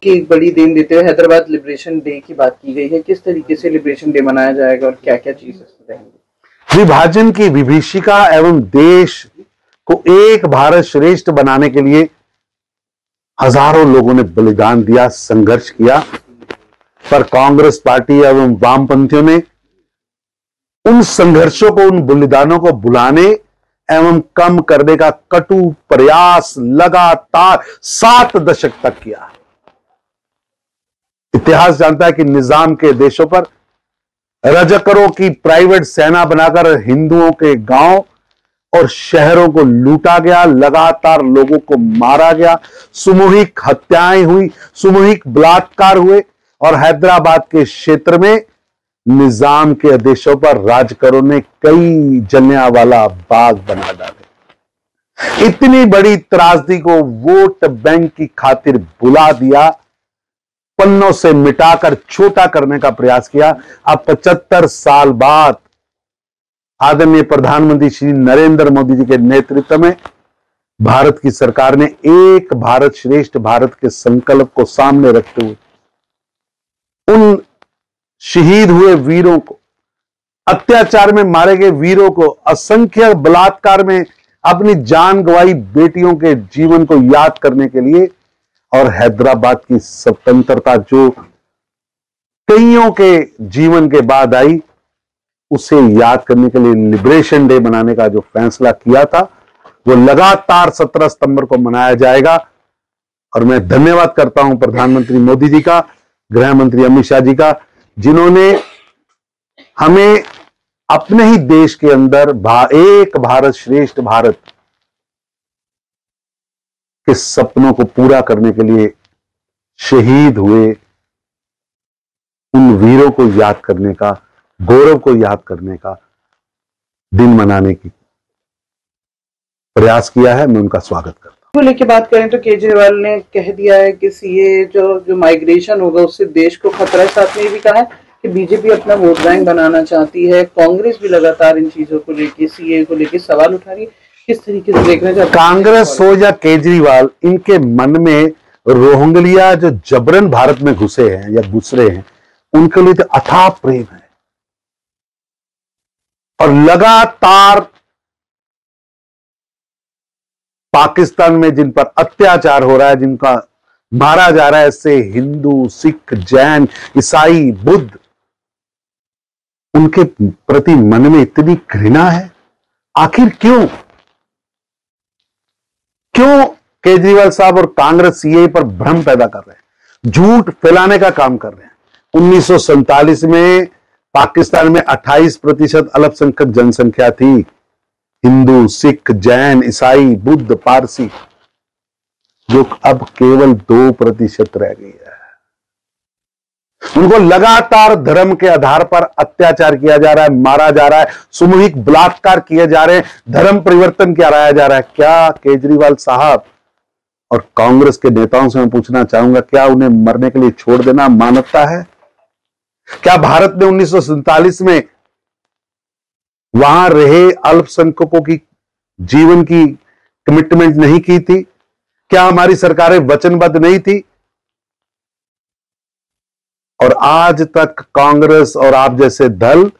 की एक बड़ी देन देते हुए हैदराबाद लिबरेशन डे की बात की गई है। किस तरीके से लिबरेशन डे मनाया जाएगा और क्या क्या चीजें रहेंगी? विभाजन की विभीषिका एवं देश को एक भारत श्रेष्ठ बनाने के लिए हजारों लोगों ने बलिदान दिया, संघर्ष किया, पर कांग्रेस पार्टी एवं वामपंथियों ने उन संघर्षों को, उन बलिदानों को बुलाने एवं कम करने का कटु प्रयास लगातार 7 दशक तक किया। इतिहास जानता है कि निजाम के देशों पर रजकरों की प्राइवेट सेना बनाकर हिंदुओं के गांव और शहरों को लूटा गया, लगातार लोगों को मारा गया, सामूहिक हत्याएं हुई, सामूहिक बलात्कार हुए और हैदराबाद के क्षेत्र में निजाम के आदेशों पर राजकरों ने कई जलियांवाला बाग बना डाले। इतनी बड़ी त्रासदी को वोट बैंक की खातिर बुला दिया, पन्नों से मिटाकर छोटा करने का प्रयास किया। अब 75 साल बाद आदरणीय प्रधानमंत्री श्री नरेंद्र मोदी जी के नेतृत्व में भारत की सरकार ने एक भारत श्रेष्ठ भारत के संकल्प को सामने रखते हुए उन शहीद हुए वीरों को, अत्याचार में मारे गए वीरों को, असंख्य बलात्कार में अपनी जान गंवाई बेटियों के जीवन को याद करने के लिए और हैदराबाद की स्वतंत्रता जो कईयों के जीवन के बाद आई, उसे याद करने के लिए लिबरेशन डे मनाने का जो फैसला किया था वो लगातार 17 सितंबर को मनाया जाएगा। और मैं धन्यवाद करता हूं प्रधानमंत्री मोदी जी का, गृह मंत्री अमित शाह जी का, जिन्होंने हमें अपने ही देश के अंदर एक भारत श्रेष्ठ भारत के सपनों को पूरा करने के लिए शहीद हुए उन वीरों को याद करने का, गौरव को याद करने का दिन मनाने की प्रयास किया है। मैं उनका स्वागत करता हूं। को लेकर बात करें तो केजरीवाल ने कह दिया है कि सीए जो माइग्रेशन होगा उससे देश को खतरा है। साथ में ये भी कहा है कि बीजेपी अपना वोट बैंक बनाना चाहती है। कांग्रेस भी लगातार इन चीजों को लेकर, सीए को लेकर सवाल उठा रही है। किस तरीके से देखना चाहते हैं? कांग्रेस हो या केजरीवाल, इनके मन में रोहिंग्या जो जबरन भारत में घुसे हैं या घुस रहे हैं, उनके लिए तो अथाह प्रेम है और लगातार पाकिस्तान में जिन पर अत्याचार हो रहा है, जिनका मारा जा रहा है, ऐसे हिंदू, सिख, जैन, ईसाई, बुद्ध, उनके प्रति मन में इतनी घृणा है। आखिर क्यों केजरीवाल साहब और कांग्रेस सीए पर भ्रम पैदा कर रहे हैं, झूठ फैलाने का काम कर रहे हैं? 1947 में पाकिस्तान में 28% अल्पसंख्यक जनसंख्या थी, हिंदू, सिख, जैन, ईसाई, बुद्ध, पारसी, जो अब केवल 2% रह गई है। उनको लगातार धर्म के आधार पर अत्याचार किया जा रहा है, मारा जा रहा है, सामूहिक बलात्कार किए जा रहे हैं, धर्म परिवर्तन कराया जा रहा है। क्या केजरीवाल साहब और कांग्रेस के नेताओं से मैं पूछना चाहूंगा, क्या उन्हें मरने के लिए छोड़ देना मानवता है? क्या भारत ने 1947 में वहां रहे अल्पसंख्यकों की जीवन की कमिटमेंट नहीं की थी? क्या हमारी सरकारें वचनबद्ध नहीं थी? और आज तक कांग्रेस और आप जैसे दल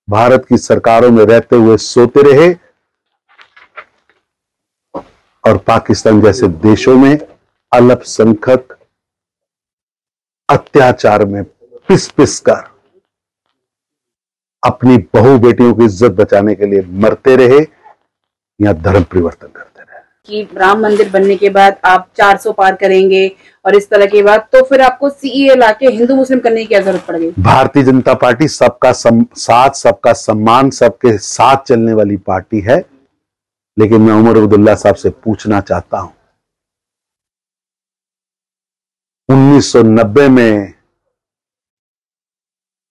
भारत की सरकारों में रहते हुए सोते रहे और पाकिस्तान जैसे देशों में अल्पसंख्यक अत्याचार में पिस पिस कर अपनी बहू बेटियों की इज्जत बचाने के लिए मरते रहे या धर्म परिवर्तन करते रहे। कि राम मंदिर बनने के बाद आप 400 पार करेंगे और इस तरह के बाद, तो फिर आपको सीएए लाके हिंदू मुस्लिम करने की क्या जरूरत पड़ गई? भारतीय जनता पार्टी सबका साथ, सबका सम्मान, सबके साथ चलने वाली पार्टी है। लेकिन मैं उमर अब्दुल्ला साहब से पूछना चाहता हूं, 1990 में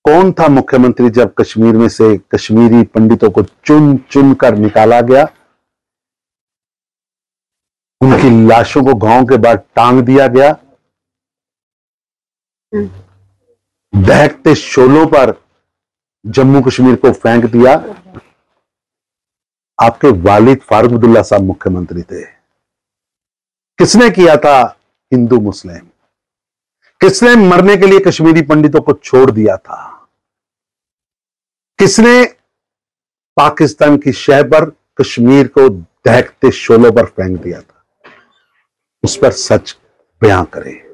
कौन था मुख्यमंत्री जब कश्मीर में से कश्मीरी पंडितों को चुन चुन कर निकाला गया, उनकी लाशों को गांव के बाहर टांग दिया गया, दहकते शोलों पर जम्मू कश्मीर को फेंक दिया? आपके वालिद फारूक अब्दुल्ला साहब मुख्यमंत्री थे। किसने किया था हिंदू मुस्लिम? किसने मरने के लिए कश्मीरी पंडितों को छोड़ दिया था? किसने पाकिस्तान की शह पर कश्मीर को दहकते शोलों पर फेंक दिया था? उस पर सच बयां करें।